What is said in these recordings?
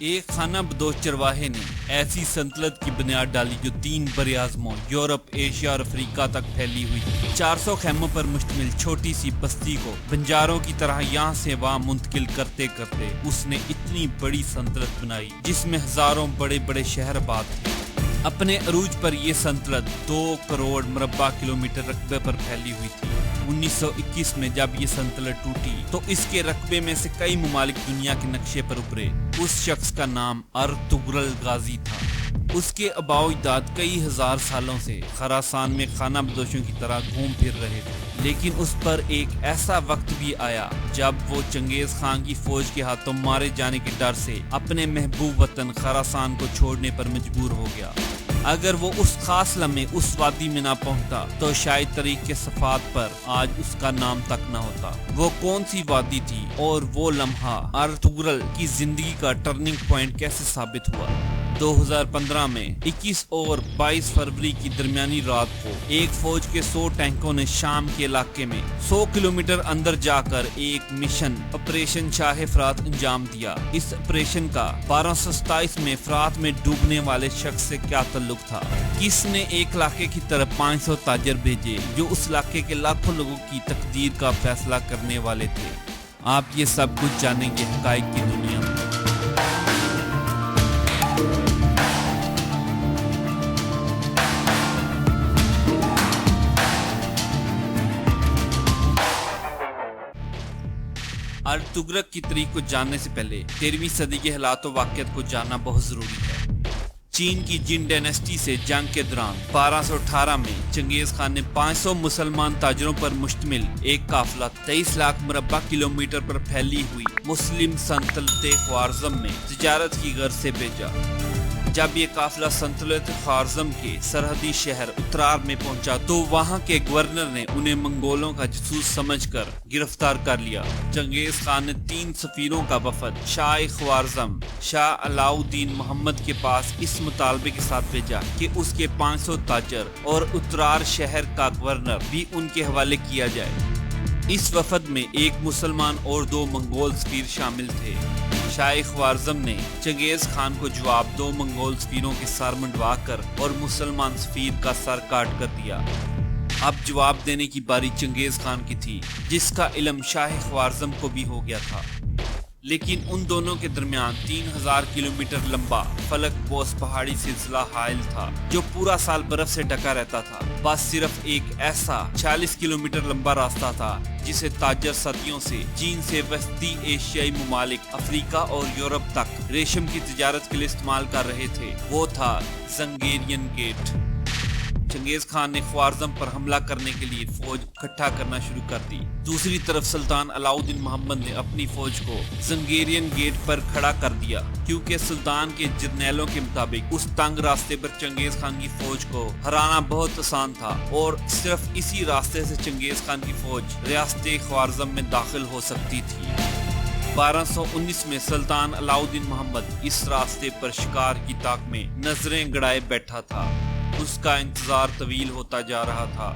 ایک خانہ بدوش چرواہے نے ایسی سلطنت کی بنیاد ڈالی جو 3 براعظموں یورپ، ایشیا اور افریقہ تک پھیلی ہوئی تھی۔ 400 خیموں پر مشتمل چھوٹی سی بستی کو بنجاروں کی طرح یہاں سے وہاں منتقل کرتے کرتے اس نے اتنی بڑی سلطنت بنائی جس میں ہزاروں بڑے بڑے شہر آباد تھے۔ اپنے عروج پر یہ سلطنت 2 کروڑ مربع کلومیٹر رقبے پر پھیلی ہوئی تھی۔ 1921 میں جب یہ سلطنت ٹوٹی تو اس کے رقبے میں سے کئی ممالک دنیا کے نقشے پر ابھرے۔ اس شخص کا نام ارطغرل غازی تھا۔ اس کے آباء و اجداد کئی ہزار سالوں سے خراسان میں خانہ بدوشوں کی طرح گھوم پھر رہے تھے، لیکن اس پر ایک ایسا وقت بھی آیا جب وہ چنگیز خان کی فوج کے ہاتھوں مارے جانے کے ڈر سے اپنے محبوب وطن خراسان کو چھوڑنے پر مجبور ہو گیا۔ اگر وہ اس خاص لمحے اس وادی میں نہ پہنچتا تو شاید تاریخ کے صفحات پر آج اس کا نام تک نہ ہوتا۔ وہ کون سی وادی تھی اور وہ لمحہ ارطغرل کی زندگی کا ٹرننگ پوائنٹ کیسے ثابت ہوا؟ 2015 میں 21 اور 22 فروری کی درمیانی رات کو ایک فوج کے 100 ٹینکوں نے شام کے علاقے میں 100 کلومیٹر اندر جا کر ایک مشن آپریشن شاہ فرات انجام دیا۔ اس آپریشن کا 1227 میں فرات میں ڈوبنے والے شخص سے کیا تعلق تھا؟ کس نے ایک علاقے کی طرف 500 تاجر بھیجے جو اس علاقے کے لاکھوں لوگوں کی تقدیر کا فیصلہ کرنے والے تھے؟ آپ یہ سب کچھ جانیں گے حقائق کی دنیا میں۔ ارطغرل کی تاریخ کو جاننے سے پہلے 13ویں صدی کے حالات و واقعات کو جاننا بہت ضروری ہے۔ چین کی جن ڈائنیسٹی سے جنگ کے دوران 1218 میں چنگیز خان نے 500 مسلمان تاجروں پر مشتمل ایک قافلہ 23 لاکھ مربع کلومیٹر پر پھیلی ہوئی مسلم سلطنت خوارزم میں تجارت کی غرض سے بھیجا۔ جب یہ قافلہ سلطنت خوارزم کے سرحدی شہر اترار میں پہنچا تو وہاں کے گورنر نے انہیں منگولوں کا جاسوس سمجھ کر گرفتار کر لیا۔ چنگیز خان نے 3 سفیروں کا وفد شاہ خوارزم شاہ علاؤالدین محمد کے پاس اس مطالبے کے ساتھ بھیجا کہ اس کے 500 تاجر اور اترار شہر کا گورنر بھی ان کے حوالے کیا جائے۔ اس وفد میں ایک مسلمان اور 2 منگول سفیر شامل تھے۔ شاہ خوارزم نے چنگیز خان کو جواب 2 منگول سفیروں کے سر منڈوا کر اور مسلمان سفیر کا سر کاٹ کر دیا۔ اب جواب دینے کی باری چنگیز خان کی تھی، جس کا علم شاہ خوارزم کو بھی ہو گیا تھا، لیکن ان دونوں کے درمیان 3000 کلومیٹر لمبا فلک بوس پہاڑی سلسلہ حائل تھا جو پورا سال برف سے ڈھکا رہتا تھا۔ بس صرف ایک ایسا 40 کلومیٹر لمبا راستہ تھا جسے تاجر صدیوں سے چین سے وسطی ایشیائی ممالک افریقہ اور یورپ تک ریشم کی تجارت کے لیے استعمال کر رہے تھے۔ وہ تھا زنگیرین گیٹ۔ چنگیز خان نے خوارزم پر حملہ کرنے کے لیے فوج اکٹھا کرنا شروع کر دی۔ دوسری طرف سلطان علاؤالدین محمد نے اپنی فوج کو زنگیرین گیٹ پر کھڑا کر دیا، کیونکہ سلطان کے جرنیلوں کے مطابق اس تنگ راستے پر چنگیز خان کی فوج کو ہرانا بہت آسان تھا اور صرف اسی راستے سے چنگیز خان کی فوج ریاست خوارزم میں داخل ہو سکتی تھی۔ 1219 میں سلطان علاؤالدین محمد اس راستے پر شکار کی طاق میں نظریں گڑائے بیٹھا تھا۔ اس کا انتظار طویل ہوتا جا رہا تھا۔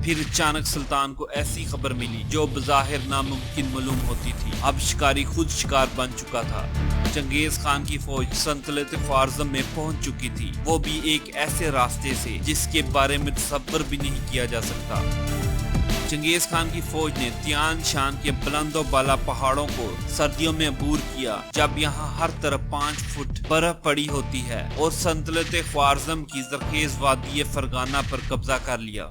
پھر اچانک سلطان کو ایسی خبر ملی جو بظاہر ناممکن معلوم ہوتی تھی۔ اب شکاری خود شکار بن چکا تھا۔ چنگیز خان کی فوج سلطنت خوارزم میں پہنچ چکی تھی، وہ بھی ایک ایسے راستے سے جس کے بارے میں تصور بھی نہیں کیا جا سکتا۔ چنگیز خان کی فوج نے تیان شان کے بلند و بالا پہاڑوں کو سردیوں میں عبور کیا جب یہاں ہر طرف 5 فٹ برف پڑی ہوتی ہے، اور سلطنت خوارزم کی زرخیز وادی فرگانہ پر قبضہ کر لیا۔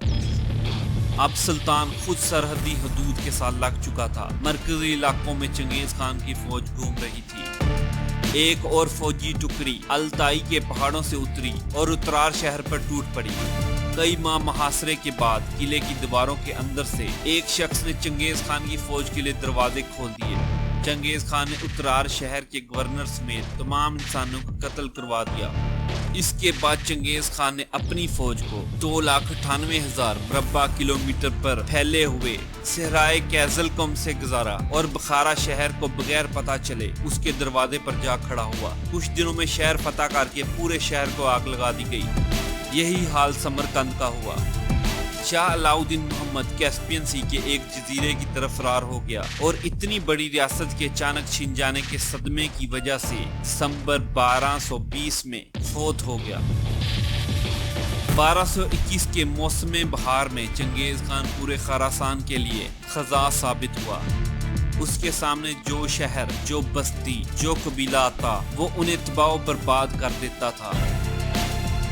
اب سلطان خود سرحدی حدود کے ساتھ لگ چکا تھا۔ مرکزی علاقوں میں چنگیز خان کی فوج گھوم رہی تھی۔ ایک اور فوجی ٹکڑی التائی کے پہاڑوں سے اتری اور اترار شہر پر ٹوٹ پڑی۔ کئی ماہ محاصرے کے بعد قلعے کی دیواروں کے اندر سے ایک شخص نے چنگیز خان کی فوج کے لیے دروازے کھول دیے۔ چنگیز خان نے اترار شہر کے گورنر سمیت تمام انسانوں کو قتل کروا دیا۔ اس کے بعد چنگیز خان نے اپنی فوج کو 2,98,000 مربع کلومیٹر پر پھیلے ہوئے صحرائے کیزلکم سے گزارا اور بخارا شہر کو بغیر پتہ چلے اس کے دروازے پر جا کھڑا ہوا۔ کچھ دنوں میں شہر فتح کر کے پورے شہر کو آگ لگا دی گئی۔ یہی حال سمرقند کا ہوا۔ شاہ علاؤدین محمد کیسپین سی کے ایک جزیرے کی طرف فرار ہو گیا اور اتنی بڑی ریاست کے اچانک چھن جانے کے صدمے کی وجہ سے دسمبر 1220 میں فوت ہو گیا۔ 1221 کے موسم بہار میں چنگیز خان پورے خراسان کے لیے خزاں ثابت ہوا۔ اس کے سامنے جو شہر، جو بستی، جو قبیلہ آتا وہ انہیں تباہ و برباد کر دیتا تھا۔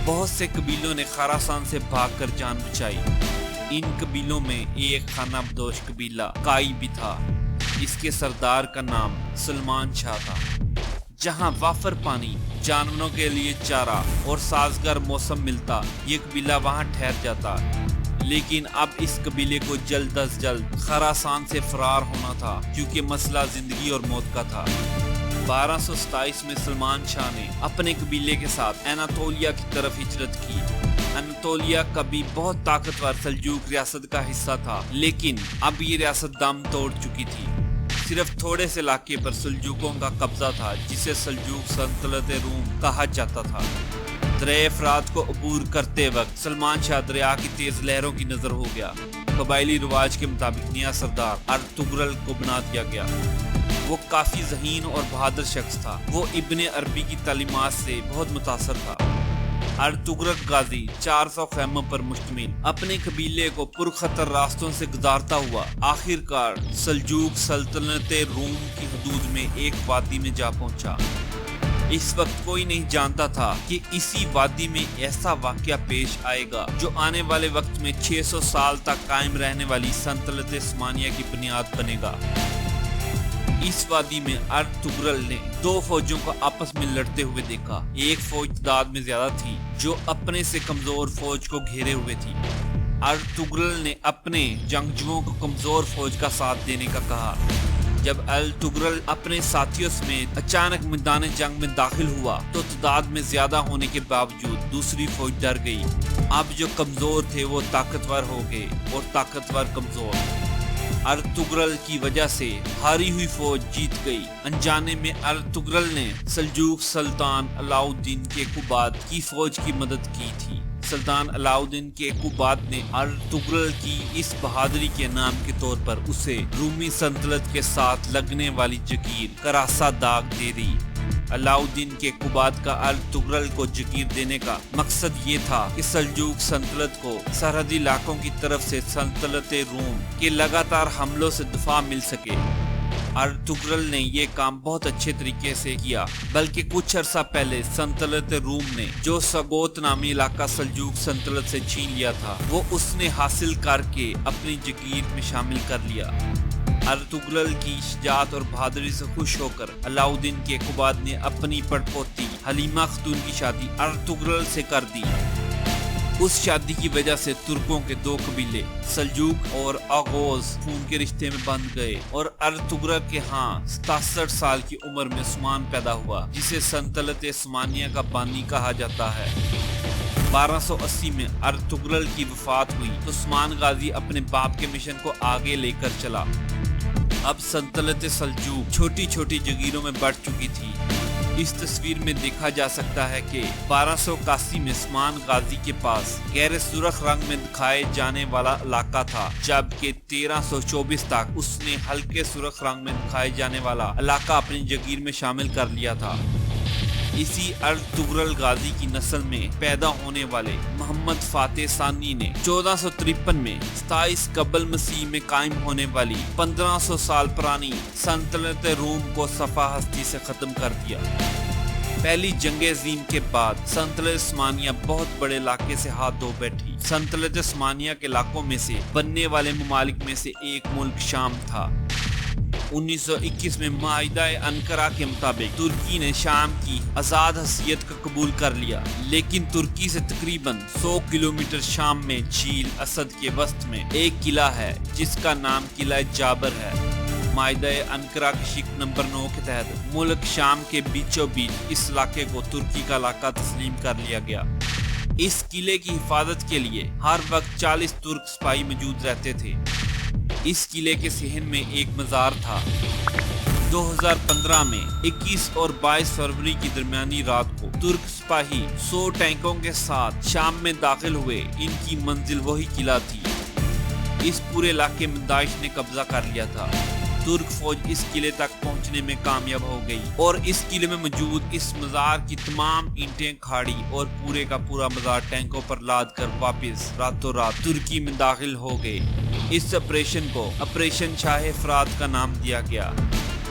بہت سے قبیلوں نے خراسان سے بھاگ کر جان بچائی۔ ان قبیلوں میں ایک خانہ بدوش قبیلہ کائی بھی تھا۔ اس کے سردار کا نام سلمان شاہ تھا۔ جہاں وافر پانی، جانوروں کے لیے چارہ اور سازگار موسم ملتا، یہ قبیلہ وہاں ٹھہر جاتا۔ لیکن اب اس قبیلے کو جلد از جلد خراسان سے فرار ہونا تھا، کیونکہ مسئلہ زندگی اور موت کا تھا۔ 1227 میں سلمان شاہ نے اپنے قبیلے کے ساتھ اناطولیہ کی طرف ہجرت کی۔ اناطولیہ کبھی بہت طاقتور سلجوق ریاست کا حصہ تھا، لیکن اب یہ ریاست دم توڑ چکی تھی۔ صرف تھوڑے سے علاقے پر سلجوقوں کا قبضہ تھا، جسے سلجوق سلطنت روم کہا جاتا تھا۔ دریائے فرات کو عبور کرتے وقت سلمان شاہ دریا کی تیز لہروں کی نظر ہو گیا۔ قبائلی رواج کے مطابق نیا سردار ارطغرل کو بنا دیا گیا۔ وہ کافی ذہین اور بہادر شخص تھا۔ وہ ابن عربی کی تعلیمات سے بہت متاثر تھا۔ ارطغرل غازی 400 خیموں پر مشتمل اپنے قبیلے کو پرخطر راستوں سے گزارتا ہوا آخر کار سلجوق سلطنت روم کی حدود میں ایک وادی میں جا پہنچا۔ اس وقت کوئی نہیں جانتا تھا کہ اسی وادی میں ایسا واقعہ پیش آئے گا جو آنے والے وقت میں 600 سال تک قائم رہنے والی سلطنت عثمانیہ کی بنیاد بنے گا۔ اس وادی میں ارطغرل نے دو فوجوں کو آپس میں لڑتے ہوئے دیکھا۔ ایک فوج تعداد میں زیادہ تھی جو اپنے سے کمزور فوج کو گھیرے ہوئے تھی۔ ارطغرل نے اپنے جنگجوؤں کو کمزور فوج کا ساتھ دینے کا کہا۔ جب ارطغرل اپنے ساتھیوں سمیت اچانک میدان جنگ میں داخل ہوا تو تعداد میں زیادہ ہونے کے باوجود دوسری فوج ڈر گئی۔ اب جو کمزور تھے وہ طاقتور ہو گئے اور طاقتور کمزور۔ ارطغرل کی وجہ سے ہاری ہوئی فوج جیت گئی۔ انجانے میں ارطغرل نے سلجوق سلطان علاؤدین کیقوباد کی فوج کی مدد کی تھی۔ سلطان علاؤدین کیقوباد نے ارطغرل کی اس بہادری کے نام کے طور پر اسے رومی سلطنت کے ساتھ لگنے والی جگیر کراسا داغ دے دی۔ علاؤدین کیقوباد کا ارطغرل کو جگیر دینے کا مقصد یہ تھا کہ سلجوق سلطنت کو سرحدی علاقوں کی طرف سے سلطنت روم کے لگاتار حملوں سے دفاع مل سکے۔ ارطغرل نے یہ کام بہت اچھے طریقے سے کیا، بلکہ کچھ عرصہ پہلے سلطنت روم نے جو سگوت نامی علاقہ سلجوق سلطنت سے چھین لیا تھا وہ اس نے حاصل کر کے اپنی جگیر میں شامل کر لیا۔ ارطغرل کی شجاعت اور بہادری سے خوش ہو کر علاؤدین کیقوباد نے اپنی پڑپوتی حلیمہ خاتون کی شادی ارطغرل سے کر دی۔ اس شادی کی وجہ سے ترکوں کے دو قبیلے سلجوق اور آغوز خون کے رشتے میں بندھ گئے اور ارطغرل کے ہاں 67 سال کی عمر میں عثمان پیدا ہوا، جسے سلطنت عثمانیہ کا بانی کہا جاتا ہے۔ 1280 میں ارطغرل کی وفات ہوئی تو عثمان غازی اپنے باپ کے مشن کو آگے لے کر چلا۔ اب سلطنت سلجوق چھوٹی چھوٹی جگیروں میں بڑھ چکی تھی۔ اس تصویر میں دیکھا جا سکتا ہے کہ 1281 میں عثمان غازی کے پاس گہرے سرخ رنگ میں دکھائے جانے والا علاقہ تھا، جبکہ 1324 تک اس نے ہلکے سرخ رنگ میں دکھائے جانے والا علاقہ اپنی جگیر میں شامل کر لیا تھا۔ اسی ارطغرل غازی کی نسل میں پیدا ہونے والے محمد فاتح ثانی نے 1453 میں 27 قبل مسیح میں قائم ہونے والی 1500 سال پرانی سلطنت روم کو صفحہ ہستی سے ختم کر دیا۔ پہلی جنگ عظیم کے بعد سلطنت عثمانیہ بہت بڑے علاقے سے ہاتھ دھو بیٹھی۔ سلطنت عثمانیہ کے علاقوں میں سے بننے والے ممالک میں سے ایک ملک شام تھا۔ 1921 میں معاہدہ انقرہ کے مطابق ترکی نے شام کی آزاد حیثیت کا قبول کر لیا، لیکن ترکی سے تقریباً 100 کلومیٹر شام میں جھیل اسد کے وسط میں ایک قلعہ ہے جس کا نام قلعہ جابر ہے۔ معاہدہ انقرہ کی شق نمبر 9 کے تحت ملک شام کے بیچوں بیچ اس علاقے کو ترکی کا علاقہ تسلیم کر لیا گیا۔ اس قلعے کی حفاظت کے لیے ہر وقت 40 ترک سپاہی موجود رہتے تھے۔ اس قلعے کے صحن میں ایک مزار تھا۔ 2015 میں 21 اور 22 فروری کی درمیانی رات کو ترک سپاہی 100 ٹینکوں کے ساتھ شام میں داخل ہوئے۔ ان کی منزل وہی قلعہ تھی۔ اس پورے علاقے میں داعش نے قبضہ کر لیا تھا۔ ترک فوج اس قلعے تک پہنچنے میں کامیاب ہو گئی اور اس قلعے میں موجود اس مزار کی تمام اینٹیں کھاڑی اور پورے کا پورا مزار ٹینکوں پر لاد کر واپس راتوں رات ترکی میں داخل ہو گئے۔ اس آپریشن کو آپریشن شاہ فرات کا نام دیا گیا۔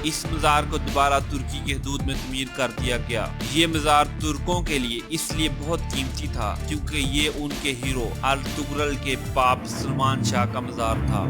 اس مزار کو دوبارہ ترکی کی حدود میں تعمیر کر دیا گیا۔ یہ مزار ترکوں کے لیے اس لیے بہت قیمتی تھا کیونکہ یہ ان کے ہیرو ارطغرل کے باپ سلمان شاہ کا مزار تھا۔